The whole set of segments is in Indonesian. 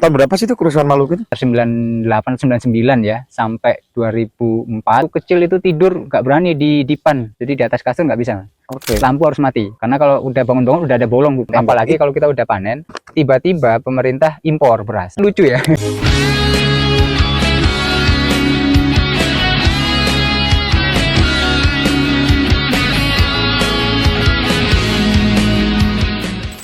Tahun berapa sih itu kerusuhan Maluku itu? 98 99 ya sampai 2004. Aku kecil itu tidur nggak berani di dipan, jadi di atas kasur nggak bisa. Oke. Lampu harus mati karena kalau udah bangun-bangun udah ada bolong. Apalagi kalau kita udah panen, tiba-tiba pemerintah impor beras. Lucu ya.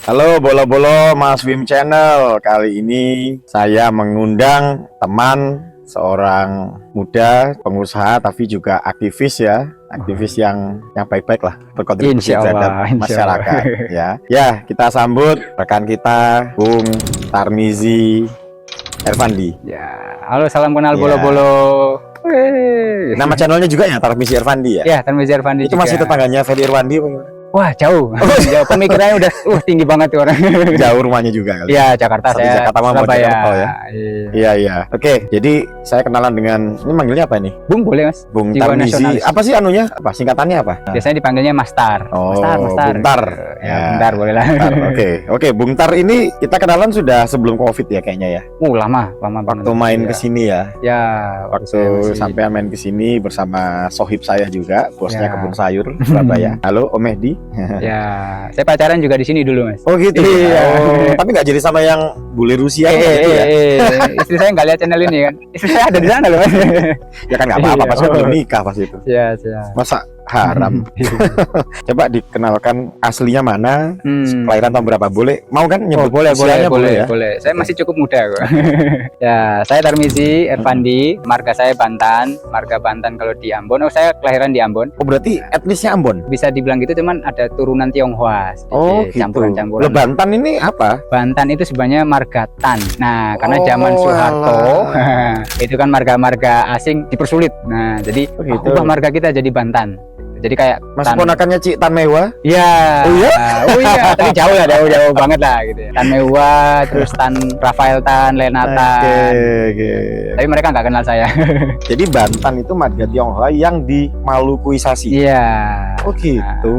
Halo Bolo-Bolo Mas Wim Channel. Kali ini saya mengundang teman, seorang muda pengusaha tapi juga aktivis ya. Aktivis yang baik-baik lah, berkontribusi terhadap masyarakat ya. Ya, kita sambut rekan kita Bung Tarmizi Ervandi. Ya, halo, salam kenal Ya. Bolo-Bolo. Nama channelnya juga ya Tarmizi Ervandi ya? Ya, Tarmizi Ervandi Itu juga. masih tetangganya Ferry Ervandi apa gimana? Wah, jauh. Jauh, pemikirannya udah tinggi banget tuh orang. Jauh rumahnya juga kali. Iya, Jakarta. Satu Saya Jakarta mau Surabaya. Jakarta ya. Iya. Iya iya. Oke, jadi saya kenalan dengan ini manggilnya apa nih? Bung boleh, Mas? Bung Jiwa Tarmizi. nasionalis. Apa sih anunya? Apa singkatannya apa? Biasanya dipanggilnya Mastar. Oh, Mastar. Bung Tar. Ya, Ya. Bung Tar boleh lah. Oke, Bung Tar ini kita kenalan sudah sebelum Covid ya kayaknya ya. Lama Waktu banget. main Iya. ke sini ya. Ya, Waktu sampai main ke sini bersama sohib saya juga, bosnya Ya. Kebun Sayur Surabaya. Halo Om Mehdi. Ya, saya pacaran juga di sini dulu, Mas. Oh gitu. Iya. Oh, tapi nggak jadi sama yang bule Rusia gitu ya. Istri saya nggak lihat channel ini kan. Istri saya ada di sana loh, Mas. Ya kan nggak apa-apa, Iya. pas belum nikah pas itu. Ya, siap. Masa haram. Coba dikenalkan aslinya mana, kelahiran tahun berapa? Boleh? Mau kan Oh, nyebut boleh, usianya boleh. ya? Saya masih cukup muda kok. Ya, saya Tarmizi Ervandi, marga saya Bantan, marga Bantan kalau di Ambon. Oh, saya kelahiran di Ambon. Oh, berarti etnisnya Ambon. Bisa dibilang gitu, cuman ada turunan Tionghoa. sedikit, Oh, gitu. campuran-campuran. Loh, Bantan ini apa? Bantan itu sebenarnya marga Tan. Nah, karena Oh, zaman Soeharto itu kan marga-marga asing dipersulit. Nah, jadi Oh, gitu. ubah marga kita jadi Bantan. Jadi kayak Mas Tan. ponakannya Cik Tan Mewah. Iya. Oh, iya? Oh iya, tapi jauh lah, jauh banget lah gitu ya. Tan Mewah, terus Tan Rafael Tan, Lenatan. Oke. Tapi mereka nggak kenal saya. Jadi Bantan itu marga Tionghoa yang di Malukuisasi. Iya. Oh gitu.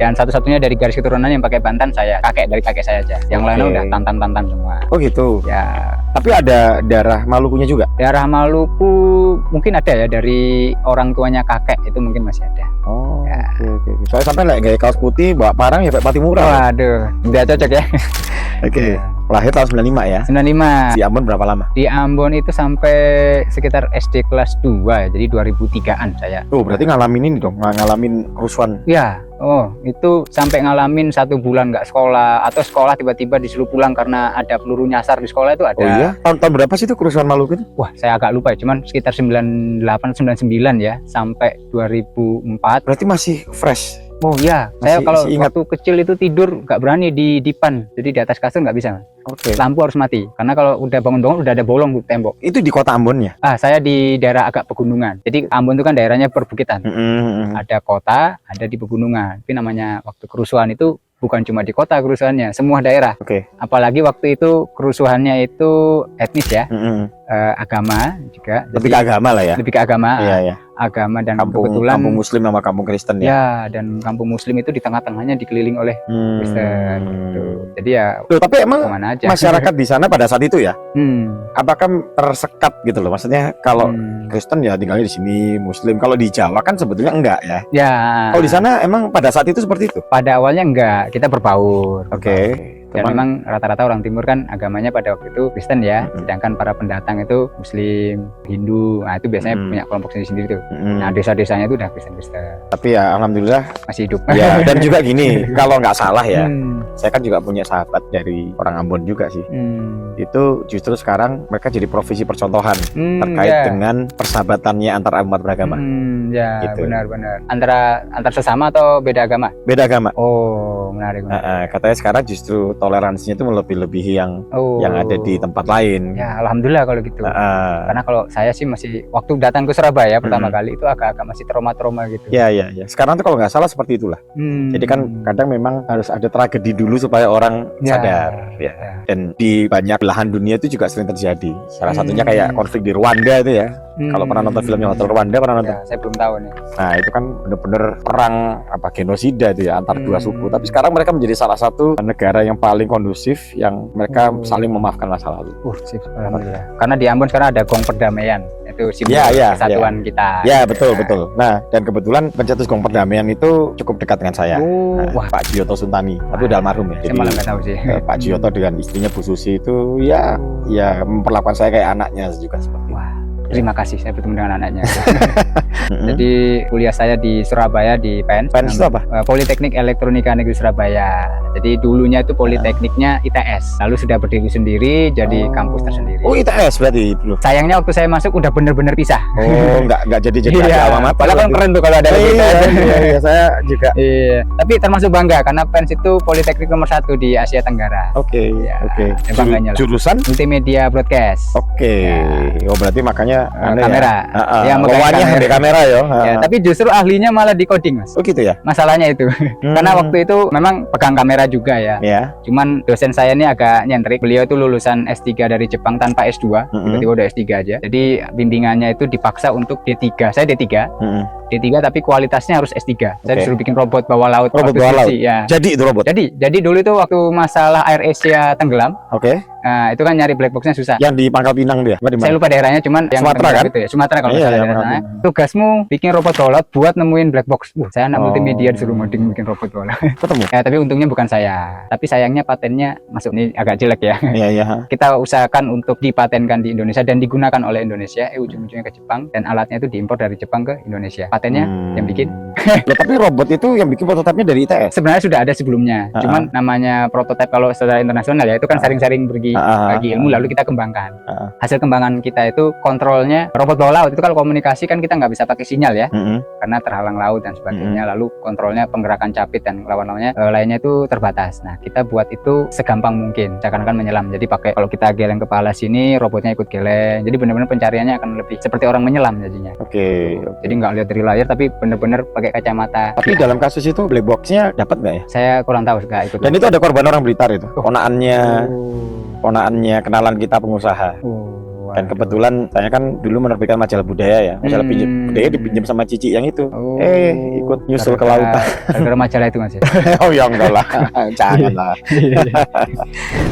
Dan satu-satunya dari garis keturunan yang pakai Bantan saya, dari kakek saya aja. Yang lainnya Oke. udah Tantan semua. Oh gitu. Ya, Tapi ada darah Malukunya juga. daerah Maluku mungkin ada ya, dari orang tuanya kakek itu mungkin masih ada. Oh, Ya. oke. Soalnya sampai like, gaya kaos putih, bawa parang ya Pak Patimura. Waduh, udah cocok ya. Oke. Lahir tahun 95 ya. 95. Di Ambon berapa lama? Di Ambon itu sampai sekitar SD kelas 2 ya, jadi 2003-an saya. Oh, berarti ngalamin ini dong, ngalamin kerusuhan. Ya, itu sampai ngalamin 1 bulan nggak sekolah, atau sekolah tiba-tiba disuruh pulang karena ada peluru nyasar di sekolah itu ada. Oh iya? Tahun berapa sih itu kerusuhan Maluku itu? Wah, saya agak lupa ya, cuman sekitar 98 99 ya, sampai 2004. Berarti masih fresh. Oh iya, saya kalau masih ingat. waktu kecil itu tidur nggak berani di dipan, jadi di atas kasur nggak bisa. Oke. Lampu harus mati, karena kalau udah bangun-bangun udah ada bolong di tembok. Itu di kota Ambon ya? Saya di daerah agak pegunungan. Jadi Ambon itu kan daerahnya perbukitan. Ada kota, ada di pegunungan. Tapi namanya waktu kerusuhan itu bukan cuma di kota kerusuhannya, semua daerah. Oke. Apalagi waktu itu kerusuhannya itu etnis ya, agama juga. Lebih ke agama lah ya. Lebih ke agama. Iya, iya. Agama dan Kampung kebetulan Muslim sama kampung Kristen ya. ya, dan kampung Muslim itu di tengah-tengahnya dikeliling oleh Kristen gitu. Jadi ya Loh, tapi emang kemana aja. masyarakat di sana pada saat itu ya, Hmm. apakah tersekat gitu loh? Maksudnya kalau Kristen ya tinggalnya di sini, Muslim. Kalau di Jawa kan sebetulnya enggak ya. Ya. Kalau di sana emang pada saat itu seperti itu. Pada awalnya enggak, kita berbaur. Oke. Dan Cuman- memang rata-rata orang timur kan agamanya pada waktu itu Kristen ya, sedangkan para pendatang itu Muslim, Hindu. Nah, itu biasanya punya kelompok sendiri-sendiri tuh. Nah, desa-desanya itu udah Kristen-Kristen Tapi ya alhamdulillah masih hidup. ya. Dan juga gini, kalau nggak salah ya, Hmm. saya kan juga punya sahabat dari orang Ambon juga sih. Itu justru sekarang mereka jadi profesi percontohan terkait Ya. dengan persahabatannya antar umat beragama. Ya, Gitu. benar-benar. Antar sesama atau beda agama? Beda agama. Oh, menarik. Katanya sekarang justru toleransinya itu melebihi yang ada di tempat lain. Ya, alhamdulillah kalau gitu. Karena kalau saya sih masih waktu datang ke Surabaya pertama kali itu agak-agak masih trauma-trauma gitu. Ya. Sekarang tuh kalau nggak salah seperti itulah. Jadi kan kadang memang harus ada tragedi dulu supaya orang sadar. Ya. Dan di banyak belahan dunia itu juga sering terjadi. Salah satunya kayak konflik di Rwanda itu ya. Kalau pernah nonton filmnya Hotel Rwanda, pernah nonton? Ya, saya belum tahu nih. Nah itu kan bener-bener perang apa genosida itu ya antar dua suku. Tapi sekarang mereka menjadi salah satu negara yang paling kondusif, yang mereka saling memaafkan masa lalu. Sip, alhamdulillah. Karena di Ambon sekarang ada Gong Perdamaian, itu simbol kesatuan kita. Ya betul betul. Nah dan kebetulan pencetus Gong Perdamaian itu cukup dekat dengan saya. Wah, Pak Giyoto Suntani, tapi udah almarhum ya. saya malah nggak tahu sih. Pak Giyoto dengan istrinya Bu Susi itu ya memperlakukan saya kayak anaknya juga seperti itu. Wah, terima kasih saya bertemu dengan anaknya. Jadi kuliah saya di Surabaya di PEN. PEN itu apa? Politeknik Elektronika Negeri Surabaya. Jadi dulunya itu politekniknya ITS, lalu sudah berdiri sendiri jadi kampus tersendiri. Oh ITS berarti dulu. Sayangnya waktu saya masuk udah bener-bener pisah. Oh nggak jadi alma mater. Padahal kan keren tuh kalau ada iya, saya juga. Iya, tapi termasuk bangga karena PEN itu politeknik nomor 1 di Asia Tenggara. Oke. Bangganya lah. Jurusan Multimedia Broadcast. Oke. Oh berarti makanya kamera. Ya, makanya kamera ya. Ya, tapi justru ahlinya malah di coding, Mas. Oh gitu ya. Masalahnya itu. Karena waktu itu memang pegang kamera juga ya. Cuman dosen saya ini agak nyentrik. Beliau itu lulusan S3 dari Jepang tanpa S2, tiba-tiba udah S3 aja. Jadi bimbingannya itu dipaksa untuk D3. Saya D3. D3 tapi kualitasnya harus S3. Saya disuruh bikin robot bawah laut. Robot bawah laut. Ya. Jadi itu robot. Jadi dulu itu waktu masalah Air Asia tenggelam. Nah, itu kan nyari black boxnya susah. Yang di Pangkal Pinang dia. Saya lupa daerahnya, cuman yang Sumatera kan? Gitu ya. Sumatera kalau nggak salah daerahnya. Tugasmu bikin robot bawah laut buat nemuin black box. Saya anak multimedia disuruh ngoding bikin robot bawah laut. Ketemu. Ya, tapi untungnya bukan saya. Tapi sayangnya patennya masuk, ini agak jelek ya. Iya. Kita usahakan untuk dipatenkan di Indonesia dan digunakan oleh Indonesia. Ujung-ujungnya ke Jepang dan alatnya itu diimpor dari Jepang ke Indonesia. Patennya yang bikin. Ya, tapi robot itu yang bikin prototipenya dari ITS. Sebenarnya sudah ada sebelumnya. Cuman namanya prototipe kalau secara internasional ya itu kan sharing-sharing bagi ilmu lalu kita kembangkan. Hasil kembangan kita itu kontrolnya robot bawah laut itu kalau komunikasi kan kita nggak bisa pakai sinyal ya. Karena terhalang laut dan sebagainya. Lalu kontrolnya penggerakan capit dan lawan-lawannya lainnya itu terbatas. Nah, kita buat itu segampang mungkin. Seakan-akan menyelam. Jadi pakai kalau kita geleng kepala sini, robotnya ikut geleng. Jadi benar-benar pencariannya akan lebih seperti orang menyelam jadinya. Oke. Jadi nggak lihat dari layar tapi benar-benar pakai kacamata. Tapi dalam kasus itu black box-nya dapat nggak ya? Saya kurang tahu nggak ikut. Dan itu ada korban orang Blitar itu. Ponaannya kenalan kita pengusaha. Dan kebetulan saya kan dulu menerbitkan majalah budaya ya. Majalah budaya dipinjam sama Cici yang itu. Ikut nyusul ke lautan. Gara-gara majalah itu Mas. Oh ya enggak lah. Janganlah.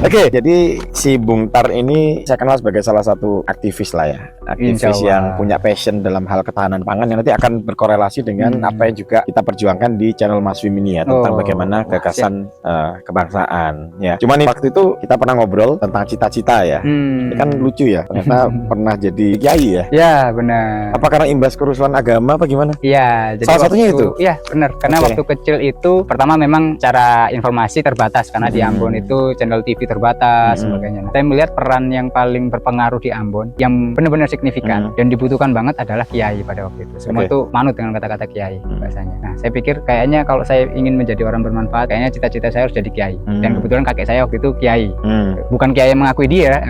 Oke, jadi si Bung Tar ini saya kenal sebagai salah satu aktivis lah ya. Aktivis yang punya passion dalam hal ketahanan pangan yang nanti akan berkorelasi dengan apa yang juga kita perjuangkan di channel Mas Wim ini ya, tentang bagaimana gagasan kebangsaan ya. Cuman waktu itu kita pernah ngobrol tentang cita-cita ya. Ini kan lucu ya. Ternyata pernah jadi kiai ya. Ya benar. Apa karena imbas kerusuhan agama apa gimana? Iya. Jadi salah satunya itu. Iya benar. Karena waktu kecil itu pertama memang cara informasi terbatas karena di Ambon itu channel TV terbatas sebagainya. Nah, saya melihat peran yang paling berpengaruh di Ambon yang benar-benar signifikan dan dibutuhkan banget adalah kiai pada waktu itu. Semua itu manut dengan kata-kata kiai bahasanya. Nah, saya pikir kayaknya kalau saya ingin menjadi orang bermanfaat, kayaknya cita-cita saya harus jadi kiai. Dan kebetulan kakek saya waktu itu kiai. Bukan kiai yang mengakui dia,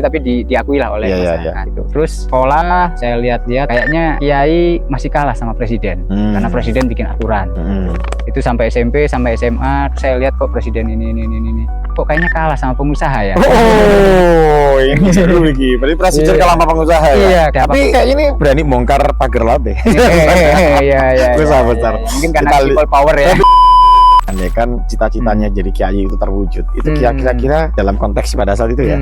tapi diakui lah oleh masyarakat. Gitu. Terus sekolah saya lihat-lihat kayaknya kiai masih kalah sama presiden karena presiden bikin aturan. Itu sampai SMP sampai SMA saya lihat kok presiden ini kok kayaknya kalah sama pengusaha ya. Oh, ini seru lagi. Berarti presiden kalah sama pengusaha ya. Iya, tapi kayak ini berani bongkar pagar laut deh. Iya. Usaha besar. Mungkin karena people power ya. Ya kan cita-citanya jadi kiai itu terwujud. Itu kira-kira dalam konteks pada saat itu ya.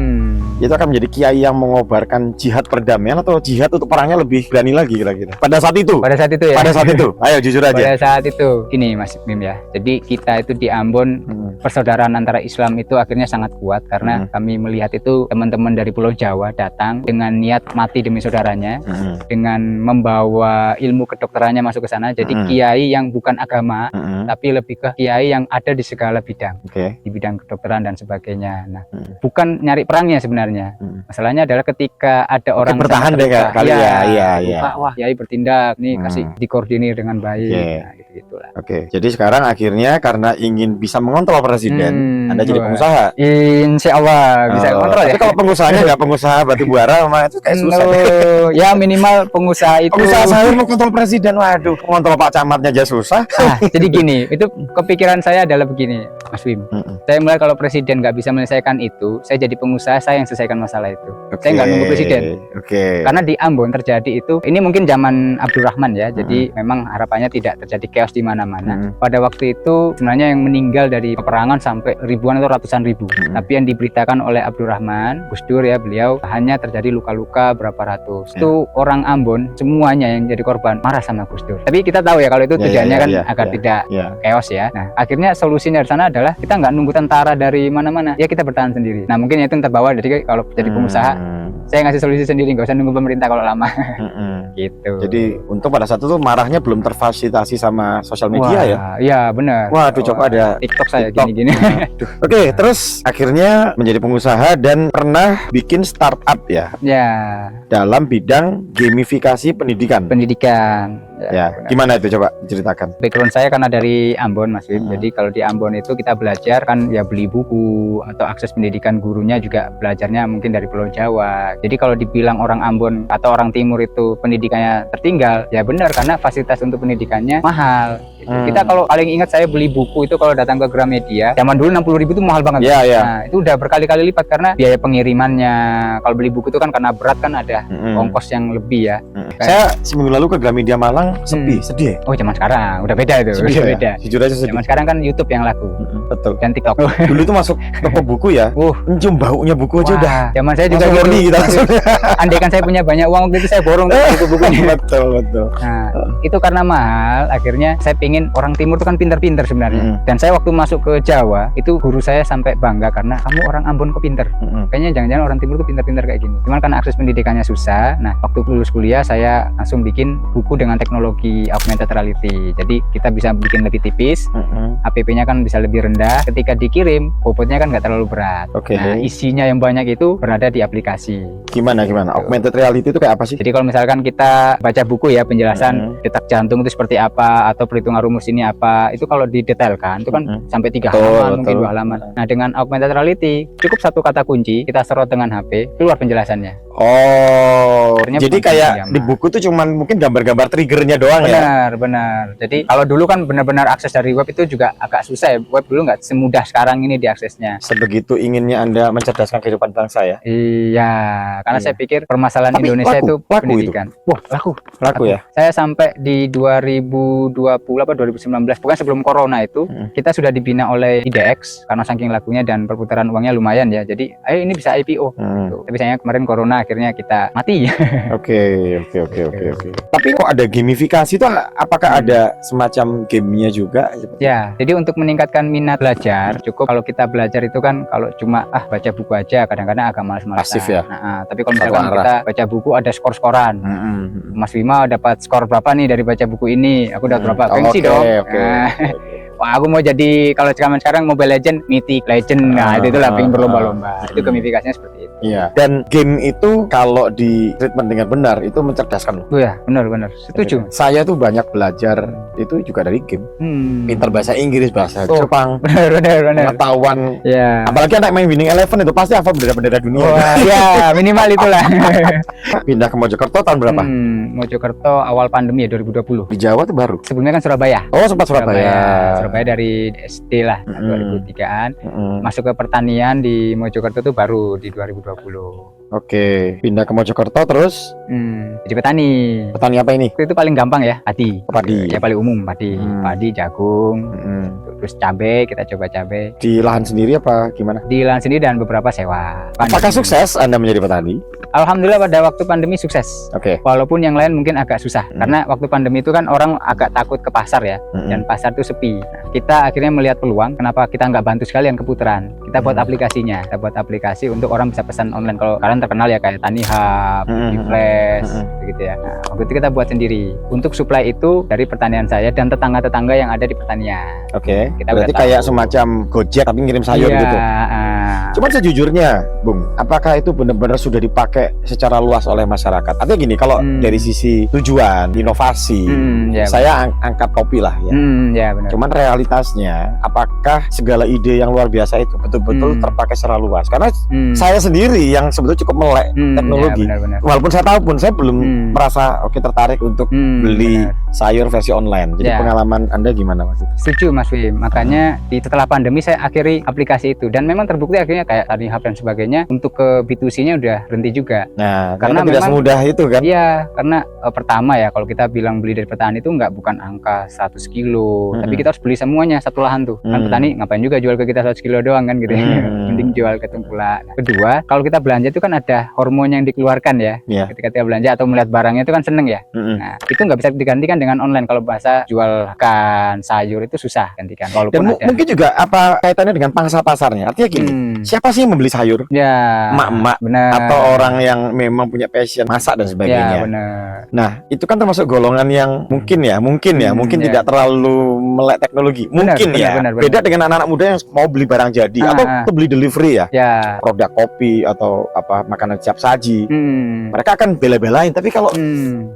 Itu akan menjadi kiai yang mengobarkan jihad perdamaian atau jihad untuk perangnya lebih berani lagi kira-kira. Pada saat itu. Pada saat itu ya. Pada saat itu. Ayo jujur aja. Pada saat itu. Ini Mas Bim ya. Jadi kita itu di Ambon persaudaraan antara Islam itu akhirnya sangat kuat karena kami melihat itu teman-teman dari Pulau Jawa datang dengan niat mati demi saudaranya, dengan membawa ilmu kedokterannya masuk ke sana. Jadi kiai yang bukan agama tapi lebih ke kiai yang ada di segala bidang, di bidang kedokteran dan sebagainya. Nah, bukan nyari perangnya sebenarnya. Masalahnya adalah ketika ada orang bertahan deh kali ya. Wah, kiai bertindak nih kasih dikoordinir dengan baik. Nah, gitulah. Jadi sekarang akhirnya karena ingin bisa mengontrol presiden, Anda jadi pengusaha. Insya Allah bisa kontrol ya. Tapi kalau pengusahanya nggak pengusaha batu bara, itu kayak susah. Ya minimal pengusaha itu. Pengusaha saya mau kontrol presiden, waduh, kontrol Pak Camatnya aja susah. Jadi gini, itu kepikiran saya adalah begini. Mas Wim. Mm-mm. Saya melihat kalau presiden nggak bisa menyelesaikan itu, saya jadi pengusaha, saya yang selesaikan masalah itu. Saya nggak nunggu presiden. Oke. Karena di Ambon terjadi itu, ini mungkin zaman Abdurrahman ya, jadi memang harapannya tidak terjadi chaos di mana-mana. Pada waktu itu sebenarnya yang meninggal dari peperangan sampai ribuan atau ratusan ribu. Tapi yang diberitakan oleh Abdurrahman, Gus Dur ya, beliau hanya terjadi luka-luka berapa ratus. Itu orang Ambon semuanya yang jadi korban marah sama Gus Dur. Tapi kita tahu ya kalau itu tujuannya kan agar tidak chaos ya. Nah, akhirnya solusinya dari sana adalah kita nggak nunggu tentara dari mana-mana, ya kita bertahan sendiri. Nah, mungkin itu yang terbawa. Jadi kalau jadi pengusaha, saya ngasih solusi sendiri, nggak usah nunggu pemerintah kalau lama. Gitu. Jadi untuk pada saat itu marahnya belum terfasilitasi sama sosial media ya? Iya benar. Waduh, coba ada TikTok saya TikTok. gini-gini. Oke, terus akhirnya menjadi pengusaha dan pernah bikin startup ya Ya, dalam bidang gamifikasi pendidikan. pendidikan. Ya, benar. gimana itu coba ceritakan? Background saya karena dari Ambon, Mas Wim. Jadi kalau di Ambon itu kita belajar kan ya beli buku atau akses pendidikan gurunya juga belajarnya mungkin dari Pulau Jawa. Jadi kalau dibilang orang Ambon atau orang Timur itu pendidikannya tertinggal, ya benar karena fasilitas untuk pendidikannya mahal. Gitu. Kita kalau paling ingat saya beli buku itu kalau datang ke Gramedia, zaman dulu 60.000 itu mahal banget. Iya. Nah, itu udah berkali-kali lipat karena biaya pengirimannya. Kalau beli buku itu kan karena berat kan ada ongkos yang lebih ya. Saya seminggu lalu ke Gramedia Malang sepi, sedih. Oh, zaman sekarang udah beda itu. Sedih Udah ya? beda. Jujur aja sedih. Zaman sekarang kan YouTube yang laku Betul. dan TikTok. Dulu tuh masuk toko buku ya, mencium baunya buku aja udah. Zaman saya juga Langsung gitu. horny gitu langsung. Andaikan saya punya banyak uang waktu itu saya borong buku-bukunya. Betul. Nah, itu karena mahal, akhirnya saya pingin orang Timur tuh kan pinter-pinter sebenarnya. Dan saya waktu masuk ke Jawa, itu guru saya sampai bangga karena kamu orang Ambon kok pinter. Kayaknya jangan-jangan orang Timur tuh pinter-pinter kayak gini. Cuman karena akses pendidikannya susah, nah waktu lulus kuliah saya langsung bikin buku dengan teknologi augmented reality. Jadi kita bisa bikin lebih tipis, APP-nya kan bisa lebih rendah. Ketika dikirim, bobotnya kan nggak terlalu berat. Oke. Nah, isinya yang banyak itu berada di aplikasi. Gimana? Augmented reality itu kayak apa sih? Jadi kalau misalkan kita baca buku ya penjelasan detak jantung itu seperti apa atau perhitungan rumus ini apa, itu kalau didetailkan itu kan sampai 3 halaman mungkin 2 halaman. Nah, dengan augmented reality cukup satu kata kunci kita serot dengan HP keluar penjelasannya. Oh, Sebenarnya jadi bukan kayak pinjaman. di buku tuh cuman mungkin gambar-gambar triggernya doang ya? Benar. Jadi kalau dulu kan benar-benar akses dari web itu juga agak susah ya. Web dulu nggak semudah sekarang ini diaksesnya. Sebegitu inginnya Anda mencerdaskan kehidupan bangsa ya? Iya, karena saya pikir permasalahan Tapi Indonesia laku itu itu? pendidikan. Wah, laku Ya? Saya sampai di 2020 apa 2019, bukan sebelum corona itu, kita sudah dibina oleh IDX karena saking lakunya dan perputaran uangnya lumayan ya. Jadi, ini bisa IPO. Gitu. Tapi sayangnya kemarin corona akhirnya kita mati. Oke. Tapi kok ada gamifikasi itu apakah ada semacam gamenya juga? Ya, jadi untuk meningkatkan minat belajar, cukup kalau kita belajar itu kan kalau cuma baca buku aja kadang-kadang agak malas-malasan. Pasif ya? Nah, tapi kalau misalkan kita baca buku ada skor-skoran. Mas Bima dapat skor berapa nih dari baca buku ini? Aku dapat berapa? Gengsi dong. Nah, wah, aku mau jadi kalau sekarang Mobile Legend, Mythic Legend. Nah, itulah pengen berlomba-lomba. Itu gamifikasinya seperti itu. Iya. Dan game itu kalau di treatment dengan benar itu mencerdaskan. Oh ya, benar. Setuju. Saya tuh banyak belajar itu juga dari game. Pintar bahasa Inggris, bahasa Jepang. Benar. Pengetahuan. Ya. Apalagi anak main Winning Eleven itu pasti hafal bendera-bendera dunia. Wah, ya minimal itulah. Pindah ke Mojokerto tahun berapa? Mojokerto awal pandemi ya 2020. Di Jawa tuh baru. Sebelumnya kan Surabaya. Oh, sempat Surabaya. Surabaya dari SD lah 2003-an. Masuk ke pertanian di Mojokerto tuh baru di 2020. Oke, pindah ke Mojokerto terus Jadi petani. petani apa ini? Itu paling gampang ya, padi. Padi. Ya paling umum padi. Padi, jagung, terus cabai, kita coba cabai. Di lahan sendiri apa gimana? Di lahan sendiri dan beberapa sewa. Apakah sukses Anda menjadi petani? Alhamdulillah pada waktu pandemi sukses. Oke. Walaupun yang lain mungkin agak susah karena waktu pandemi itu kan orang agak takut ke pasar ya, dan pasar itu sepi. Nah, kita akhirnya melihat peluang. Kenapa kita nggak bantu sekalian keputaran? Kita buat aplikasinya. Kita buat aplikasi untuk orang bisa pesan online. Kalau kalian terkenal ya kayak Tani Hub, Flash, gitu ya. Nah, waktu itu kita buat sendiri. Untuk supply itu dari pertanian saya dan tetangga-tetangga yang ada di pertanian. Oke. Kita Berarti udah kayak tahu. semacam Gojek tapi ngirim sayur Iya, gitu. Nah, Cuman sejujurnya, Bung, apakah itu benar-benar sudah dipakai secara luas oleh masyarakat? Artinya gini, kalau dari sisi tujuan, inovasi, ya, saya angkat topi lah ya. ya benar. Cuman realitasnya, apakah segala ide yang luar biasa itu betul-betul terpakai secara luas? Karena saya sendiri yang sebetulnya cukup melek teknologi. Ya, benar. Walaupun saya tahu pun, saya belum merasa tertarik untuk beli sayur versi online. Jadi pengalaman Anda gimana Mas? Setuju Mas Wim. Makanya setelah pandemi saya akhiri aplikasi itu, dan memang terbukti akhirnya kayak Tani Hub dan sebagainya untuk ke B2C-nya udah berhenti juga. Nah, karena tidak semudah itu kan? Iya, karena pertama ya, kalau kita bilang beli dari petani itu bukan angka 100 kilo, tapi kita harus beli semuanya satu lahan tuh. Kan petani ngapain juga jual ke kita 100 kilo doang kan gitu. Mending jual ke tengkulak. Nah, kedua, kalau kita belanja itu kan ada hormon yang dikeluarkan ya. Ketika kita belanja atau melihat barangnya itu kan seneng ya. Nah, itu nggak bisa digantikan dengan online. Kalau bahasa jual ikan, sayur itu susah gantikan. Dan mungkin juga apa kaitannya dengan pangsa pasarnya? Artinya gini, siapa sih yang membeli sayur? Ya, emak-emak atau orang yang memang punya passion masak dan sebagainya. Ya, benar. Nah, itu kan termasuk golongan yang mungkin tidak terlalu melek teknologi. Benar. Beda dengan anak-anak muda yang mau beli barang jadi atau beli delivery ya. Produk kopi atau apa makanan siap saji. Mereka akan bela-belain, tapi kalau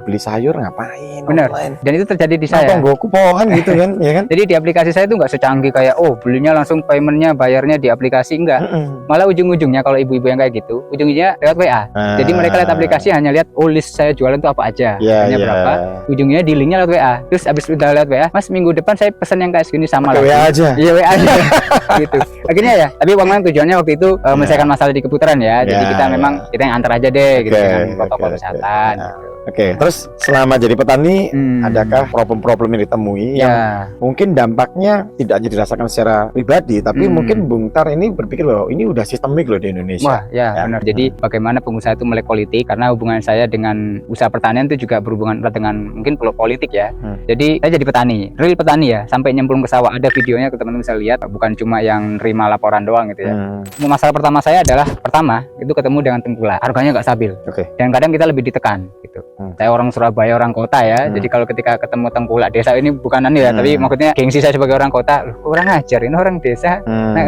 beli sayur ngapain? Benar. Online? Dan itu terjadi di saya. Tonggoku pohon gitu kan, ya kan? Jadi di aplikasi saya itu nggak secanggih kayak belinya langsung paymentnya, bayarnya di aplikasi, enggak. Malah ujung-ujungnya kalau ibu-ibu yang kayak gitu, ujungnya lewat WA. Jadi mereka lihat aplikasi hanya lihat list saya jualan itu apa aja, harganya berapa. Ujungnya di linknya lewat WA. Terus abis udah lewat WA, Mas minggu depan saya pesan yang kayak segini sama lagi. WA aja. Iya WA aja. Gitu. Akhirnya ya. Tapi memang tujuannya waktu itu menyelesaikan masalah di keputaran ya. Jadi kita yang antar aja deh gitu dengan protokol kesehatan. Oke, terus selama jadi petani, adakah problem-problem yang ditemui yang mungkin dampaknya tidak hanya dirasakan secara pribadi, tapi mungkin Bung Tar ini berpikir loh, ini udah sistemik loh di Indonesia. Wah, ya. Benar. Jadi bagaimana pengusaha itu melek politik, karena hubungan saya dengan usaha pertanian itu juga berhubungan dengan mungkin politik ya. Jadi saya jadi petani, real petani ya, sampai nyemplung ke sawah. Ada videonya ke teman-teman bisa lihat, bukan cuma yang nerima laporan doang gitu ya. Masalah pertama saya adalah itu ketemu dengan tengkulak, harganya nggak stabil. Dan kadang kita lebih ditekan gitu. Saya orang Surabaya, orang kota ya. Jadi kalau ketika ketemu tengkulak desa, ini bukan ya, tapi maksudnya gengsi saya sebagai orang kota, loh, kurang ajar ini orang desa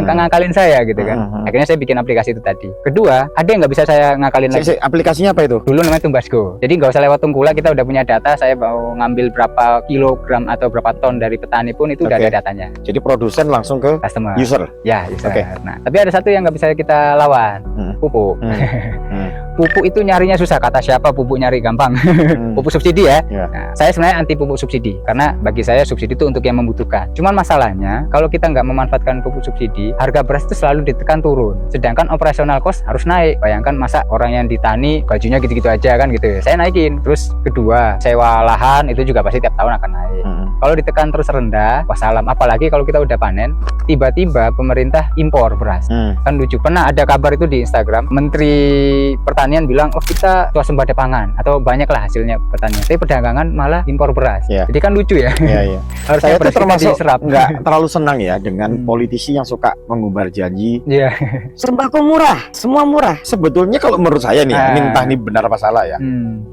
ngakalin saya gitu kan. Akhirnya saya bikin aplikasi itu tadi. Kedua, ada yang nggak bisa saya ngakalin lagi. Aplikasinya apa itu? Dulu namanya Tumbasgo. Jadi nggak usah lewat tengkulak, kita udah punya data. Saya mau ngambil berapa kilogram atau berapa ton dari petani pun itu udah ada datanya. Jadi produsen langsung ke customer, user. Ya, user. Nah, tapi ada satu yang nggak bisa kita lawan, pupuk. Pupuk itu nyarinya susah. Kata siapa pupuk nyari gampang? Pupuk subsidi ya. Nah, saya sebenarnya anti pupuk subsidi, karena bagi saya subsidi itu untuk yang membutuhkan. Cuman masalahnya kalau kita nggak memanfaatkan pupuk subsidi, harga beras itu selalu ditekan turun, sedangkan operasional cost harus naik. Bayangkan masa orang yang ditani gajinya gitu-gitu aja kan gitu ya. Saya naikin. Terus kedua, sewa lahan itu juga pasti tiap tahun akan naik. Kalau ditekan terus rendah, wassalam. Apalagi kalau kita udah panen, tiba-tiba pemerintah impor beras. Kan lucu. Pernah ada kabar itu di Instagram, Menteri Pertanian bilang, kita swasembada pangan atau banyaklah hasilnya pertanian. Tapi perdagangan malah impor beras. Jadi kan lucu ya. Saya itu termasuk nggak terlalu senang ya dengan politisi yang suka mengumbar janji. Sembako murah, semua murah. Sebetulnya kalau menurut saya nih, entah ini benar apa salah ya.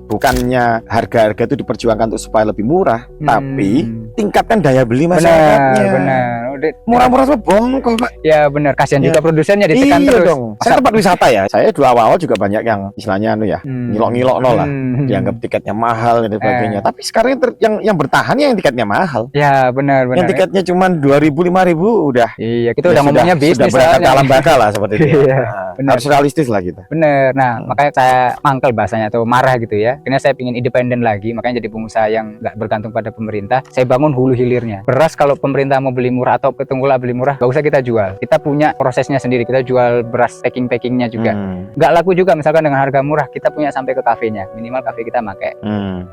Bukannya harga-harga itu diperjuangkan untuk supaya lebih murah, tapi tingkatkan daya beli masyarakatnya. Benar. Murah-murah tuh bohong kok, Pak. Ya benar, kasihan juga produsennya ditekan terus. Dong. Saya tempat wisata ya. Saya dulu awal juga banyak yang istilahnya ngilok-ngilok lah. Dianggap tiketnya mahal dan sebagainya. Tapi sekarang yang bertahan yang tiketnya mahal. Ya benar. Yang tiketnya cuma 2.000 5.000 udah. Iya, kita udah ngomongnya bisnis. Sudah berangkat alam baka lah seperti itu. Harus realistis lah kita. Bener. Nah, makanya saya mangkel bahasanya atau marah gitu ya. Akhirnya saya ingin independen lagi, makanya jadi pengusaha yang nggak bergantung pada pemerintah. Saya bangun hulu hilirnya. Beras kalau pemerintah mau beli murah atau tengkulak beli murah, nggak usah kita jual. Kita punya prosesnya sendiri. Kita jual beras packingnya juga. Nggak laku juga misalkan dengan harga murah. Kita punya sampai ke kafenya. Minimal kafe kita pakai.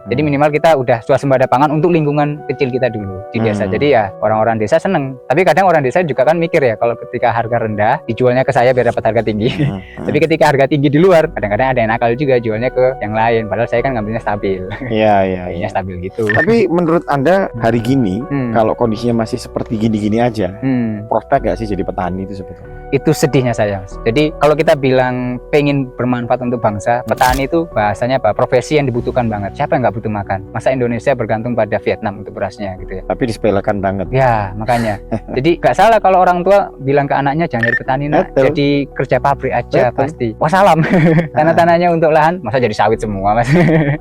Jadi minimal kita udah swasembada pangan untuk lingkungan kecil kita dulu di desa. Jadi ya orang-orang desa seneng. Tapi kadang orang desa juga kan mikir ya, kalau ketika harga rendah dijualnya ke saya biar dapat harga tinggi. Tapi ketika harga tinggi di luar, kadang-kadang ada yang nakal juga jualnya ke yang lain. Padahal saya kan ngambilnya stabil. Iya, iya, iya. Iya stabil gitu. Tapi menurut Anda hari gini, Hmm. kalau kondisinya masih seperti gini-gini aja, Hmm. prospek gak sih jadi petani itu sebetulnya? Itu sedihnya saya, Mas. Jadi kalau kita bilang pengen bermanfaat untuk bangsa, petani itu bahasanya apa? Profesi yang dibutuhkan banget. Siapa yang nggak butuh makan? Masa Indonesia bergantung pada Vietnam untuk berasnya gitu ya? Tapi disepelekan banget. Ya makanya. Jadi nggak salah kalau orang tua bilang ke anaknya jangan jadi petani nak, Betul. jadi kerja pabrik aja. Betul. Pasti. Wassalam. Tanah-tanahnya untuk lahan, masa jadi sawit semua, Mas?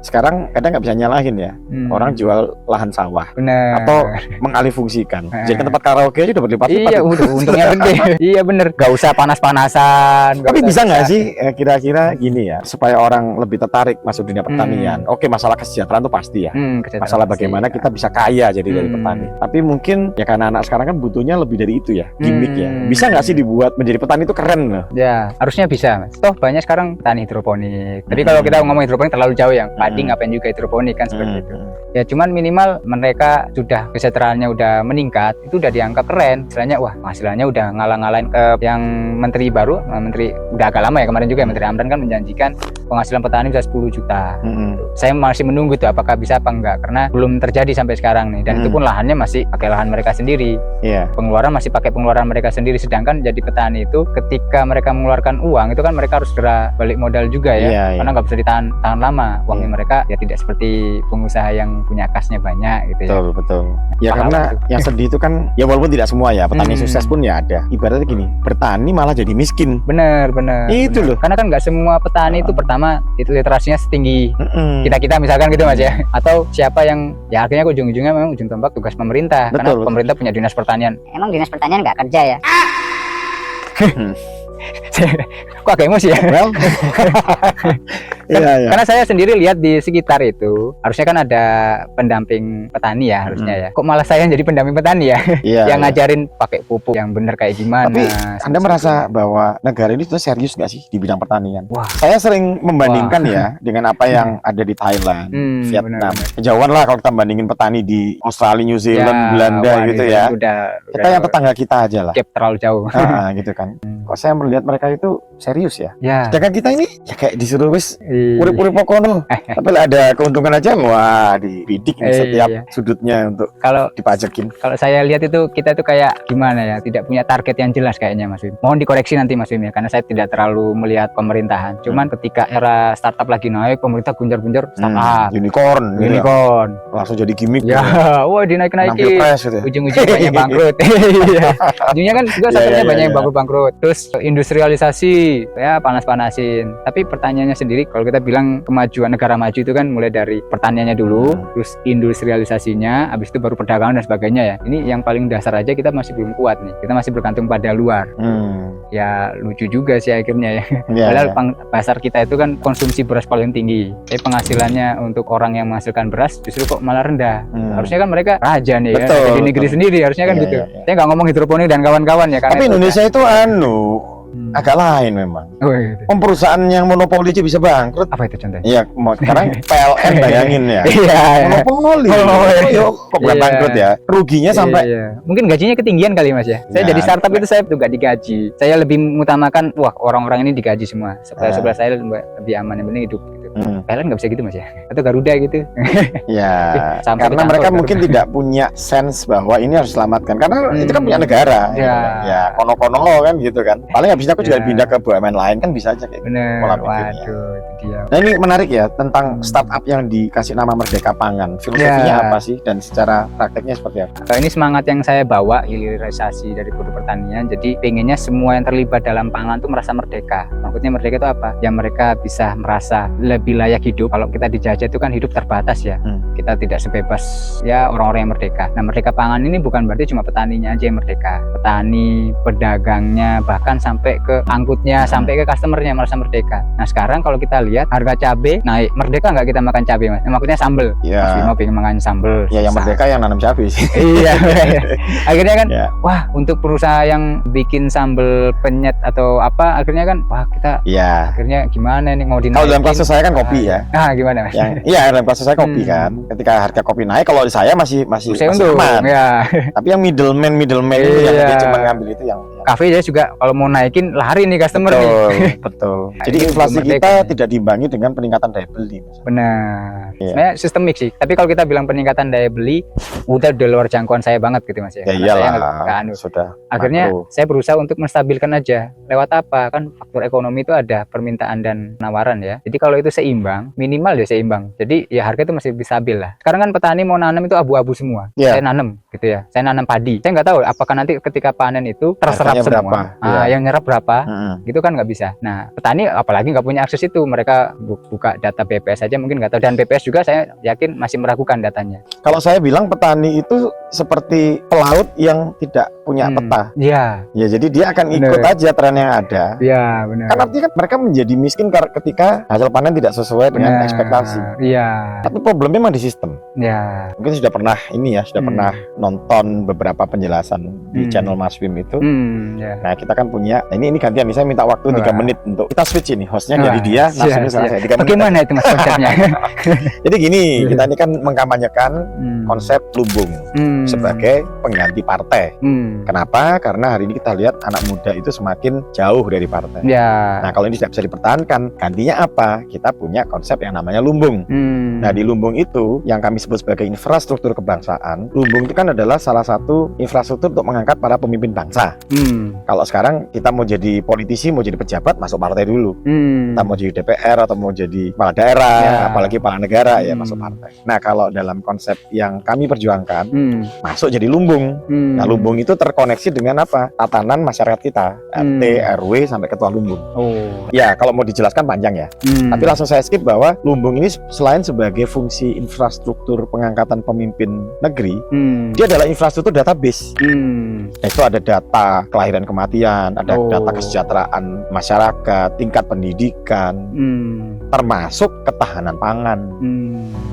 Sekarang kadang nggak bisa nyalahin ya. Hmm. Orang jual lahan sawah Bener. atau mengalihfungsikan. Jadi tempat karaoke aja udah berlipat-lipat. Iya, itu. udah untungnya gede. Iya bener. Gak usah panas-panasan. Tapi bisa nggak sih kira-kira gini ya, supaya orang lebih tertarik masuk dunia pertanian? Oke, masalah kesejahteraan itu pasti ya. Masalah bagaimana kita bisa kaya jadi dari petani. Tapi mungkin ya karena anak sekarang kan butuhnya lebih dari itu ya, gimmick ya. Bisa nggak sih dibuat menjadi petani itu keren loh? Ya, harusnya bisa, Mas. Toh banyak sekarang petani hidroponik. Tapi kalau kita ngomong hidroponik terlalu jauh yang padi ngapain juga hidroponik kan seperti itu. Ya cuman minimal mereka sudah kesejahteraannya udah meningkat, itu udah dianggap keren. Istilahnya wah, penghasilannya udah ngalah-ngalahin ke yang menteri baru, menteri udah agak lama ya kemarin juga Menteri Amran kan menjanjikan penghasilan petani bisa 10 juta. Saya masih menunggu tuh apakah bisa apa enggak karena belum terjadi sampai sekarang nih dan itu pun lahannya masih pakai lahan mereka sendiri. Iya. Pengeluaran masih pakai pengeluaran mereka sendiri sedangkan jadi petani itu ketika mereka mengeluarkan uang itu kan mereka harus segera balik modal juga ya. Iya, Karena nggak bisa ditahan lama uangnya mereka ya tidak seperti pengusaha yang punya kasnya banyak gitu ya. Betul, betul. Ya Paham karena itu. yang sedih itu kan ya walaupun tidak semua ya, petani sukses pun ya ada. Ibaratnya gini, bertani malah jadi miskin. Bener. Itu loh. Karena kan nggak semua petani itu pertama itu literasinya setinggi Mm-mm. kita misalkan gitu Mas ya. Atau siapa yang ya akhirnya ujung-ujungnya memang ujung tombak tugas pemerintah. Karena Betul. pemerintah punya dinas pertanian. Emang dinas pertanian nggak kerja ya? Kok agak emosi ya? Well, iya, iya. Karena saya sendiri lihat di sekitar itu harusnya kan ada pendamping petani ya harusnya ya. Kok malah saya yang jadi pendamping petani ya? Iya, yang iya. ngajarin pakai pupuk yang benar kayak gimana. Tapi Anda merasa bahwa negara ini tuh serius nggak sih di bidang pertanian? Wah. Saya sering membandingkan ya dengan apa yang ada di Thailand, Vietnam. benar. Kejauhan lah kalau kita bandingin petani di Australia, New Zealand, Belanda wah, gitu itu ya. Udah Kita yang tetangga kita aja lah. gap terlalu jauh. Gitu kan. Kok saya melihat mereka itu serius ya. Ya. Sedangkan kita ini ya kayak disuruh wis Iya. urip-urip pokono. Tapi lah ada keuntungan aja wah dibidik nih setiap Iya. sudutnya untuk Kalau dipajakin. saya lihat itu kita tuh kayak gimana ya, tidak punya target yang jelas kayaknya Mas Wim. Mohon dikoreksi nanti Mas Wim ya, karena saya tidak terlalu melihat pemerintahan. Cuman ketika era startup lagi naik, pemerintah gunjar-gunjar startup, Unicorn, gitu ya. unicorn. Langsung jadi gimmick. Ya, wah Menang dinaik-naikin. pilpres gitu ya. Ujung-ujungnya banyak bangkrut. Iya. Ujungnya kan juga Iya, saatnya iya, banyak yang iya. bangkrut. Terus industrialisasi, ya panas-panasin. Tapi pertanyaannya sendiri, kalau kita bilang kemajuan negara maju itu kan mulai dari pertaniannya dulu, terus industrialisasinya, habis itu baru perdagangan dan sebagainya ya. Ini yang paling dasar aja kita masih belum kuat nih. Kita masih bergantung pada luar. Ya lucu juga sih akhirnya ya. Iya, Padahal iya. pasar kita itu kan konsumsi beras paling tinggi. Tapi penghasilannya untuk orang yang menghasilkan beras justru kok malah rendah. Harusnya kan mereka raja nih ya, Betul, raja di betul. negeri sendiri harusnya kan Iya, gitu. iya, iya. Saya nggak ngomong hidroponik dan kawan-kawan ya karena Tapi itu Indonesia itu agak lain memang. kan. Oh, gitu. Perusahaan yang monopoli aja bisa bangkrut. Apa itu contohnya? Iya, sekarang PLN bayangin ya. Iya. Monopoli. Monopoli. Yuk, kok bukan Iya. bangkrut ya? Ruginya sampai Iya. Mungkin gajinya ketinggian kali Mas ya. Saya Ya, jadi startup itu saya juga digaji. Saya lebih mengutamakan wah orang-orang ini digaji semua. Sebelah saya lebih aman yang penting hidup gitu. PLN nggak bisa gitu Mas ya. Atau Garuda gitu. ya Sampai karena di mereka kantor, mungkin tidak punya sense bahwa ini harus diselamatkan karena itu kan punya negara. Ya. Ya, kono-kono kan gitu kan. Paling habis itu aku juga Ya. pindah ke BUMN lain kan bisa aja kayak gitu. Bener. Pola pikirnya. Waduh, itu dia. Nah ini menarik ya tentang startup yang dikasih nama Merdeka Pangan. Filosofinya Ya. apa sih dan secara prakteknya seperti apa? Ini semangat yang saya bawa hilirisasi dari produk pertanian. Jadi pengennya semua yang terlibat dalam pangan tuh merasa merdeka. Maksudnya merdeka itu apa? Yang mereka bisa merasa lebih layak hidup. Kalau kita dijajah itu kan hidup terbatas ya. Kita tidak sebebas ya orang-orang yang merdeka. Nah merdeka pangan ini bukan berarti cuma petaninya aja yang merdeka. Petani, pedagangnya, bahkan sampai ke angkutnya, sampai ke customernya merasa merdeka. Nah sekarang kalau kita lihat harga cabai naik, merdeka nggak kita makan cabai Mas? Maksudnya sambel. Ya. Mas Bimo pengen makan sambel. Ya yang merdeka yang nanam cabai sih. Iya. Akhirnya kan Ya. wah untuk perusahaan yang bikin sambel penyet atau apa akhirnya kan wah kita Iya. akhirnya gimana nih mau dinaikin. Kalau dalam kasus saya kan kopi ya. Nah gimana Mas? Yang iya dalam kasus saya kopi kan. Ketika harga kopi naik kalau di saya masih Saya untung aman. ya. Tapi yang middleman itu yang Iya. dia cuma ngambil itu yang kafe ya juga kalau mau naikin lari nih customer nih. Betul. Nah, Jadi ini inflasi merdeka kita nih. tidak diimbangi dengan peningkatan daya beli. Benar. Iya. Sebenarnya sistemik sih. Tapi kalau kita bilang peningkatan daya beli, udah di luar jangkauan saya banget gitu Mas ya. Ya Karena saya iyalah, nggak anu. sudah. Akhirnya makro. saya berusaha untuk menstabilkan aja. Lewat apa? Kan faktor ekonomi itu ada permintaan dan penawaran ya. Jadi kalau itu seimbang, minimal ya seimbang. Jadi ya harga itu masih bisa stabil lah. Sekarang kan petani mau nanam itu abu-abu semua. Iya. Saya nanam gitu ya. Saya nanam padi. Saya nggak tahu apakah nanti ketika panen itu terserap Harganya semua. berapa? Iya. Yang nyerap berapa? Mm-mm. Gitu kan nggak bisa. Nah petani apalagi nggak punya akses itu. Mereka buka data BPS aja mungkin nggak tahu. Dan BPS juga saya yakin masih meragukan datanya. Kalau saya bilang petani itu seperti pelaut yang tidak punya peta. Iya. Ya, jadi dia akan ikut Bener. aja tren yang ada. Iya benar. Kan artinya kan mereka menjadi miskin ketika hasil panen tidak sesuai dengan ekspektasi. Iya. Tapi problemnya memang di sistem. Ya. Mungkin sudah pernah ini ya, sudah pernah nonton beberapa penjelasan di channel Mas Wim itu. Ya. Nah, kita kan punya, nah ini gantian nih, saya minta waktu 3 Wah. menit untuk kita switch ini, hostnya Wah, dari dia, siap, langsung siap. saya 3 menit. Bagaimana itu Mas konsepnya? Jadi gini, kita ini kan mengkampanyekan konsep lumbung Hmm. sebagai pengganti partai. Hmm. Kenapa? Karena hari ini kita lihat anak muda itu semakin jauh dari partai. Ya. Nah, kalau ini tidak bisa dipertahankan, gantinya apa? Kita punya konsep yang namanya lumbung. Nah, di lumbung itu yang kami sebut sebagai infrastruktur kebangsaan. Lumbung itu kan adalah salah satu infrastruktur untuk mengangkat para pemimpin bangsa. Kalau sekarang kita mau jadi politisi, mau jadi pejabat, masuk partai dulu. Kita mau jadi DPR atau mau jadi kepala daerah, Ya. apalagi kepala negara, ya masuk partai. Nah, kalau dalam konsep yang kami perjuangkan, masuk jadi lumbung. Nah, lumbung itu terkoneksi dengan apa? Tatanan masyarakat kita, RT, RW, sampai ketua lumbung. Oh. Ya, kalau mau dijelaskan panjang ya. Tapi langsung saya skip bahwa lumbung ini selain sebagai fungsi infrastruktur pengangkatan pemimpin negeri, dia adalah infrastruktur database. Nah, itu ada data kelahiran kematian, ada Oh. data kesejahteraan masyarakat, tingkat pendidikan, termasuk ketahanan pangan.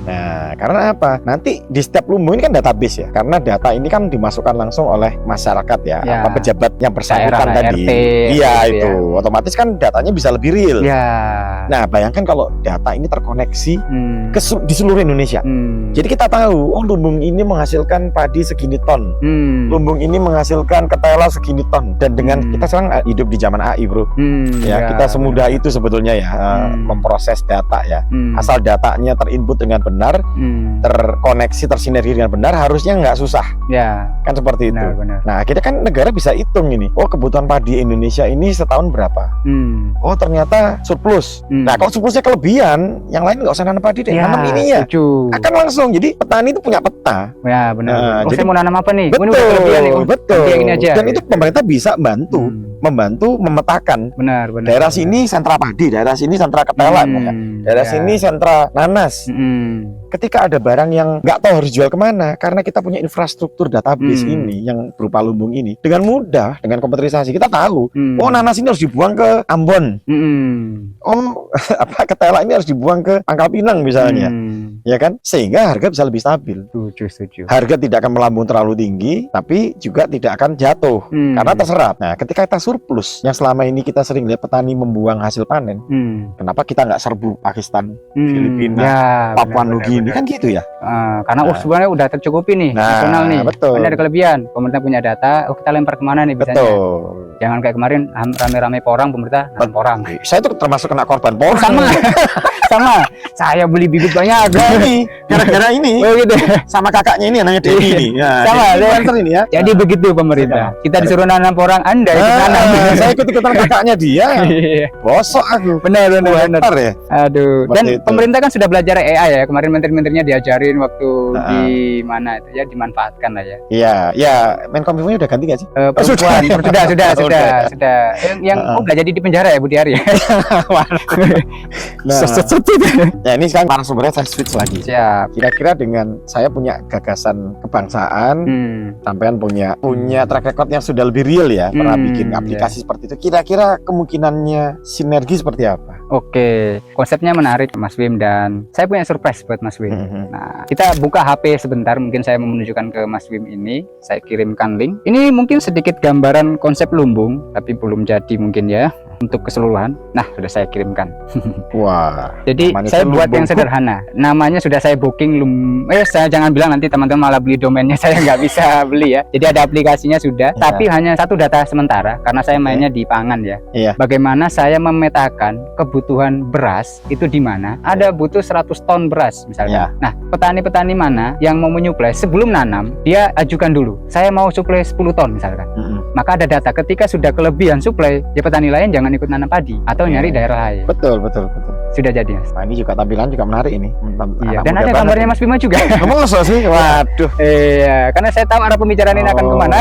Nah, karena apa? Nanti di setiap lumbung ini kan database ya. Karena data ini kan dimasukkan langsung oleh masyarakat ya, Ya. apa pejabat yang bersangkutan Daerah, tadi. RT, Iya, gitu itu. Otomatis kan datanya bisa lebih real. Ya. Nah, bayangkan kalau data ini terkoneksi di seluruh Indonesia. Jadi kita tahu, oh lumbung ini menghasilkan padi segini ton. Lumbung ini menghasilkan ketela segini ton. Dan dengan kita sekarang hidup di zaman AI, Bro. Ya, kita semudah itu sebetulnya ya memproses data ya. Asal datanya terinput dengan benar, terkoneksi, tersinergi dengan benar, harusnya nggak susah. Ya. Kan seperti itu. Benar. Nah, kita kan negara bisa hitung ini. Oh, kebutuhan padi Indonesia ini setahun berapa? Oh, ternyata surplus. Nah, kalau surplusnya kelebihan, yang lain nggak usah nanam padi deh, nanam ininya. Setuju. Akan langsung. Jadi petani itu punya peta. Ya benar. Nah, Oh, jadi- saya mau nanam apa nih? Oh, ini Betul, udah kelebihan nih. Oh, betul. nanti yang ini aja. Dan itu pemerintah bisa membantu memetakan. Benar. Daerah sini sentra padi, daerah sini sentra ketela, daerah sini sentra nanas. Ketika ada barang yang nggak tahu harus jual kemana, karena kita punya infrastruktur database ini yang berupa lumbung ini, dengan mudah, dengan komputerisasi kita tahu. Oh, nanas ini harus dibuang ke Ambon. Oh, apa ketela ini harus dibuang ke Pangkal Pinang misalnya, ya kan? Sehingga harga bisa lebih stabil. Setuju. Harga tidak akan melambung terlalu tinggi, tapi juga tidak akan jatuh karena terserap. Nah, ketika kita surplus, yang selama ini kita sering lihat petani membuang hasil panen, kenapa kita nggak serbu Pakistan, Filipina, Ya, Papua benar, Nugini, benar. kan gitu ya? Karena sebenarnya udah tercukupi nih, Nah, nasional nih. betul. Ini ada kelebihan. Pemerintah punya data, kita lempar kemana nih biasanya? Betul. Jangan kayak kemarin rame-rame porang, pemerintah nanam porang. Saya tuh termasuk kena korban porang. Sama. Saya beli bibit banyak. Nah, ini gara-gara ini Oh gitu. sama kakaknya ini namanya Dewi ini. Ya, Sama, Dewi dia- influencer ini ya. Jadi begitu pemerintah. Kita disuruh nanam porang, Anda ikut nanam. Saya ikut-ikutan kakaknya dia. Iya. Bosok aku. Benar. Hektar ya. Aduh. Seperti Dan itu. pemerintah kan sudah belajar AI ya. Kemarin menteri-menterinya diajarin waktu Nah. di mana itu ya, dimanfaatkan lah ya. Iya, ya Menkominfo udah ganti nggak sih? Perempuan sudah. Udah. Yang nggak jadi di penjara ya Budi Ari ya. Nah, ya ini sekarang narasumbernya saya switch lagi. Siap. Kira-kira dengan saya punya gagasan kebangsaan, sampean punya track record yang sudah lebih real ya, pernah bikin aplikasi seperti itu. Kira-kira kemungkinannya sinergi seperti apa? Oke, konsepnya menarik Mas Wim, dan saya punya surprise buat Mas Wim. Nah, kita buka HP sebentar, mungkin saya mau menunjukkan ke Mas Wim ini. Saya kirimkan link. Ini mungkin sedikit gambaran konsep lumbung, tapi belum jadi mungkin ya. untuk keseluruhan. Nah, sudah saya kirimkan. Wah. Jadi namanya saya tuh buat yang Lumbungku. sederhana. Namanya sudah saya booking. Saya jangan bilang nanti teman-teman malah beli domainnya, saya nggak bisa beli ya. Jadi ada aplikasinya sudah, Iya. tapi hanya satu data sementara karena saya Oke. mainnya di pangan ya. Iya. Bagaimana saya memetakan kebutuhan beras itu di mana? Ada butuh 100 ton beras misalnya. Iya. Nah, petani-petani mana yang mau menyuplai sebelum nanam, dia ajukan dulu. Saya mau suplai 10 ton misalkan. Maka ada data ketika sudah kelebihan suplai, ya petani lain jangan ikut nanam padi atau Iya. nyari daerah lain. Betul. Sudah jadi, Mas. Nah, ini juga tampilan juga menarik ini. Iya, Anak dan muda ada banget gambarnya ini. Mas Bima juga. Masa sih? Waduh. Iya, karena saya tahu arah pembicaraan ini akan kemana.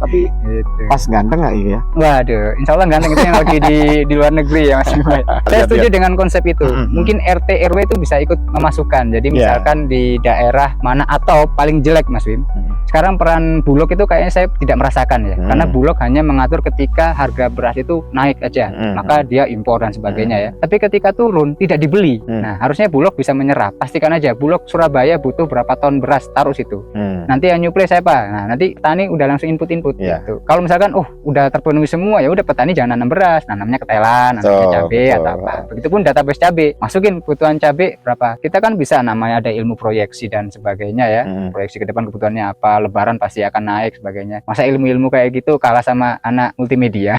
Tapi Gitu. pas ganteng nggak iya? Waduh, insya Allah ganteng itu yang lagi di luar negeri ya Mas Bima. Saya setuju dengan konsep itu. Mungkin RT RW itu bisa ikut memasukkan. Jadi Iya. misalkan di daerah mana atau paling jelek Mas Bim. Sekarang peran Bulog itu kayaknya saya tidak merasakan ya. Karena Bulog hanya mengatur ketika harga beras itu naik aja, maka dia impor dan sebagainya ya. Tapi ketika turun tidak dibeli. Nah, harusnya Bulog bisa menyerap. Pastikan aja Bulog Surabaya butuh berapa ton beras, taruh situ. Nanti yang nyuplai siapa? Nah, nanti petani udah langsung input Iya. gitu. Kalau misalkan udah terpenuhi semua, ya udah petani jangan nanam beras, nanamnya ketelan, nanamnya Betul, cabai betul. atau apa. Begitupun database cabai, masukin kebutuhan cabai berapa. Kita kan bisa namanya ada ilmu proyeksi dan sebagainya ya. Proyeksi ke depan kebutuhannya apa, lebaran pasti akan naik sebagainya. Masa ilmu-ilmu kayak gitu kalah sama anak multimedia?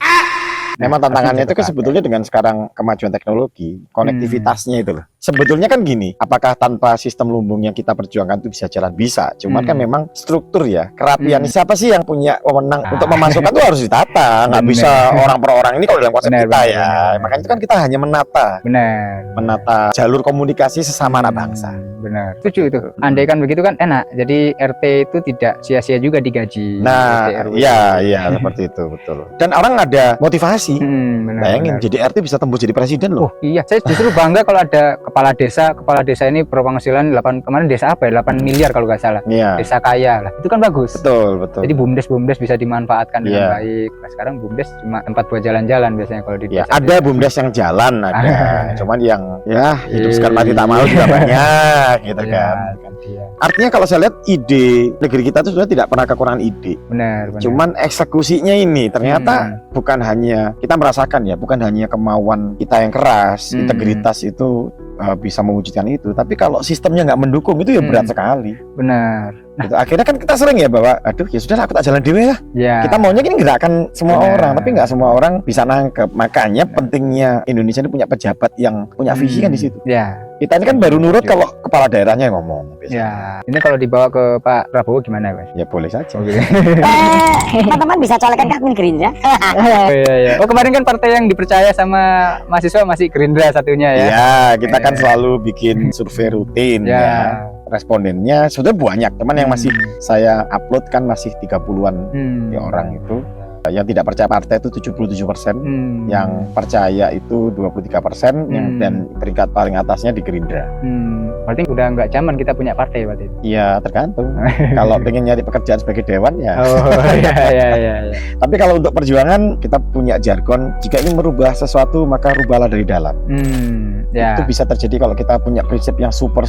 Memang Nah, tantangannya harus itu kan bisa sebetulnya dengan sekarang kemajuan teknologi, konektivitasnya itu loh. Sebetulnya kan gini, apakah tanpa sistem lumbung yang kita perjuangkan itu bisa jalan? Bisa. Cuman kan memang struktur ya, kerapian. Siapa sih yang punya wewenang untuk memasukkan itu harus ditata. Nggak Bener. bisa orang per orang ini kalau dalam konsep Bener, kita bener, ya. bener. Makanya itu kan kita hanya menata jalur komunikasi sesama anak bangsa. Benar. Setuju itu. Andai kan begitu kan enak. Jadi RT itu tidak sia-sia juga digaji. Nah, RT, RW. iya seperti itu betul. Dan orang ada motivasi. Benar, Bayangin benar. jadi RT bisa tembus jadi presiden loh. Oh iya, saya justru bangga kalau ada kepala desa ini berpenghasilan 8, kemarin desa apa ya, 8 miliar kalau nggak salah. Iya. Desa kaya lah, itu kan bagus. Betul. Jadi bumdes bisa dimanfaatkan dengan Iya. baik. Nah, sekarang bumdes cuma tempat buat jalan-jalan biasanya kalau di Ya, desa. ada bumdes yang jalan ada. Cuman yang ya hidup sekarang mati tak mau juga banyak gitu Iya, kan. iya. Artinya kalau saya lihat ide negeri kita itu sebenarnya tidak pernah kekurangan ide. Benar. Cuman eksekusinya ini ternyata bukan hanya kita merasakan ya, bukan hanya kemauan kita yang keras, integritas itu bisa mewujudkan itu. Tapi kalau sistemnya nggak mendukung itu ya berat sekali. Benar. Gitu. Akhirnya kan kita sering ya bahwa, aduh ya sudah aku tak jalan dewe ya. Ya. Kita maunya ini gerakan semua Benar. orang, tapi nggak semua orang bisa nangkep. Makanya pentingnya Indonesia ini punya pejabat yang punya visi kan di situ. Ya. Kita ini kan baru nurut kalau kepala daerahnya yang ngomong. biasanya. Ya. Ini kalau dibawa ke Pak Prabowo gimana, Mas? Ya boleh saja. Teman-teman bisa colekkan ke admin Gerindra. Oh iya iya. Oh kemarin kan partai yang dipercaya sama mahasiswa masih Gerindra satunya ya. Ya, kita kan selalu bikin survei rutin Ya. ya. Respondennya sudah banyak, teman yang masih saya upload kan masih 30-an ya orang itu. Yang tidak percaya partai itu 77%, yang percaya itu 23%, dan peringkat paling atasnya di Gerindra. Berarti udah nggak zaman kita punya partai berarti. Ya tergantung. Kalau pengen nyari pekerjaan sebagai dewan ya. Oh iya. Tapi kalau untuk perjuangan kita punya jargon, jika ingin merubah sesuatu maka rubahlah dari dalam. Ya. Itu bisa terjadi kalau kita punya prinsip yang super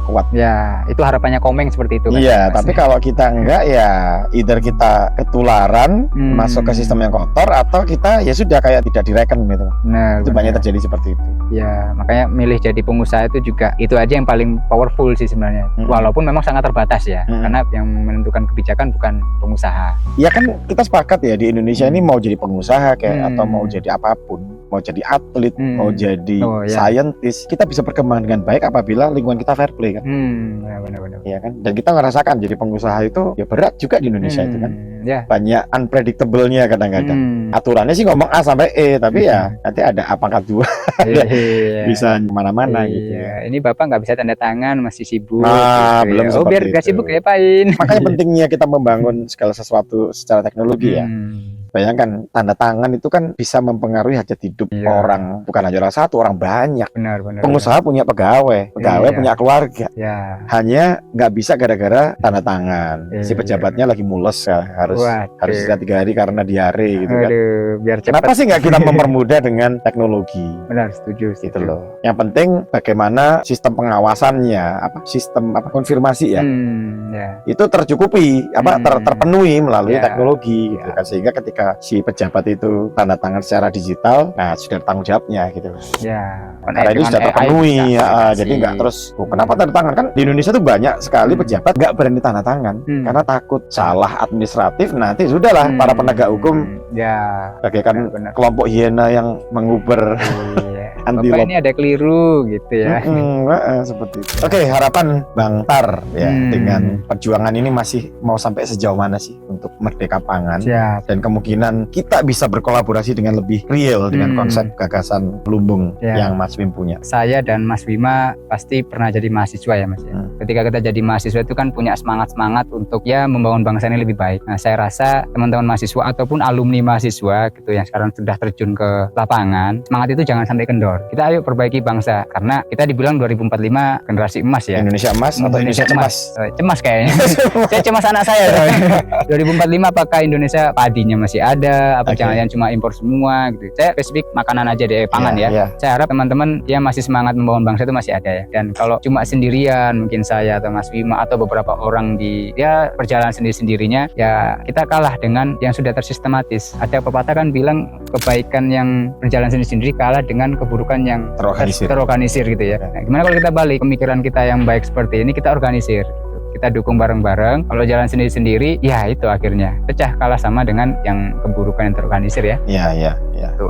kuat. Ya, itu harapannya Komeng seperti itu. Iya, tapi kalau kita enggak ya either kita ketularan masuk ke sistem yang kotor atau kita ya sudah kayak tidak direken gitu. Benar. Itu banyak terjadi seperti itu. Ya, makanya milih jadi pengusaha itu juga itu aja yang paling powerful sih sebenarnya. Walaupun memang sangat terbatas ya, karena yang menentukan kebijakan bukan pengusaha. Iya kan kita sepakat ya di Indonesia ini mau jadi pengusaha kayak atau mau jadi apapun, mau jadi atlet, mau jadi scientist, kita bisa berkembang dengan baik apabila lingkungan kita fair play kan. Benar. Iya kan? Dan kita ngerasakan jadi pengusaha itu ya berat juga di Indonesia itu kan. Ya. Banyak unpredictable-nya kadang-kadang. Aturannya sih ngomong A sampai E, tapi ya nanti ada apakah dua bisa kemana-mana gitu. Ini Bapak nggak bisa tanda tangan, masih sibuk. Nah, gitu belum ya. seperti Biar nggak itu. sibuk ya Pain. Makanya pentingnya kita membangun segala sesuatu secara teknologi ya. Bayangkan tanda tangan itu kan bisa mempengaruhi hajat hidup orang, bukan hanya orang satu, orang banyak. Benar. Pengusaha punya pegawai punya keluarga. Ya. Hanya nggak bisa gara-gara tanda tangan. Si pejabatnya lagi mules ya, harus istirahat 3 hari karena diare gitu kan. Aduh, biar cepat. Kenapa sih nggak kita mempermudah dengan teknologi? Benar, setuju. Gitu loh. Yang penting bagaimana sistem pengawasannya, sistem konfirmasi ya. Ya. Itu tercukupi, terpenuhi melalui Ya. teknologi gitu kan. Sehingga ketika si pejabat itu tanda tangan secara digital, nah sudah ada tanggung jawabnya gitu. Ya. Karena itu Dengan sudah AI terpenuhi, bisa ya, aplikasi. jadi nggak terus, kenapa tanda tangan kan di Indonesia tuh banyak sekali pejabat nggak berani tanda tangan karena takut salah administratif, nanti sudahlah para penegak hukum ya bagaikan benar. kelompok hiena yang menguber Iya. anti Bapak ini ada keliru gitu ya. seperti itu. Oke, harapan Bang Tar ya Hmm. dengan perjuangan ini masih mau sampai sejauh mana sih untuk merdeka pangan? Siap. Dan kemungkinan kita bisa berkolaborasi dengan lebih real dengan konsep gagasan lumbung Ya. yang Mas Wim punya. Saya dan Mas Bima pasti pernah jadi mahasiswa ya Mas ya. Ketika kita jadi mahasiswa itu kan punya semangat untuk ya membangun bangsa ini lebih baik. Nah saya rasa teman-teman mahasiswa ataupun alumni mahasiswa gitu yang sekarang sudah terjun ke lapangan, semangat itu jangan sampai kendor. Kita ayo perbaiki bangsa karena kita dibilang 2045 generasi emas ya. Indonesia emas atau Indonesia cemas? Cemas kayaknya. Saya cemas anak saya. 2045 apakah Indonesia padinya masih ada? Apa Oke. jangan-jangan cuma impor semua gitu? Saya spesifik makanan aja deh, pangan Iya, ya. iya. Saya harap teman-teman yang masih semangat membangun bangsa itu masih ada ya. Dan kalau cuma sendirian, mungkin saya atau Mas Bima atau beberapa orang di ya perjalanan sendiri-sendirinya, ya kita kalah dengan yang sudah tersistematis. Ada pepatah kan bilang kebaikan yang berjalan sendiri-sendiri kalah dengan keburukan yang terorganisir gitu ya. Nah, gimana kalau kita balik pemikiran kita yang baik seperti ini kita organisir gitu. Kita dukung bareng-bareng. Kalau jalan sendiri-sendiri, ya itu akhirnya pecah kalah sama dengan yang keburukan yang terorganisir ya. Iya.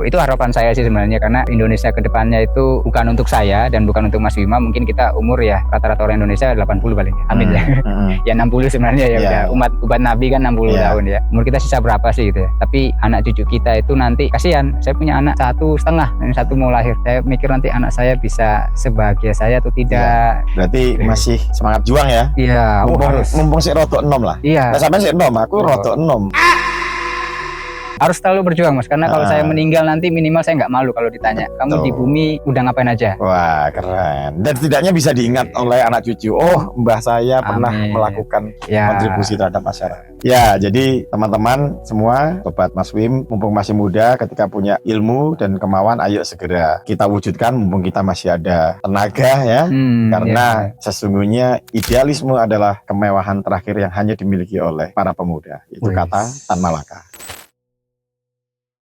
Itu harapan saya sih sebenarnya karena Indonesia ke depannya itu bukan untuk saya dan bukan untuk Mas Bima. Mungkin kita umur ya rata-rata orang Indonesia 80 paling. Amin ya. Ya 60 sebenarnya ya udah umat Nabi kan 60 tahun ya. Umur kita sisa berapa sih gitu ya. Tapi anak cucu kita itu nanti kasihan. Saya punya anak 1,5, ini 1 mau lahir. Saya mikir nanti anak saya bisa sebahagia saya atau tidak. Berarti masih semangat juang ya? Iya, Mumpung si rotok enom lah. Iya. Nah, sampai si enom, aku rotok enom. Harus selalu berjuang Mas karena kalau saya meninggal nanti minimal saya nggak malu kalau ditanya kamu di bumi udah ngapain aja. Wah, keren. Dan setidaknya bisa diingat oleh anak cucu. Oh, mbah saya pernah melakukan kontribusi terhadap masyarakat. Ya, jadi teman-teman semua, sobat Mas Wim, mumpung masih muda, ketika punya ilmu dan kemauan, ayo segera kita wujudkan mumpung kita masih ada tenaga ya. Karena sesungguhnya idealisme adalah kemewahan terakhir yang hanya dimiliki oleh para pemuda. Itu kata Tan Malaka.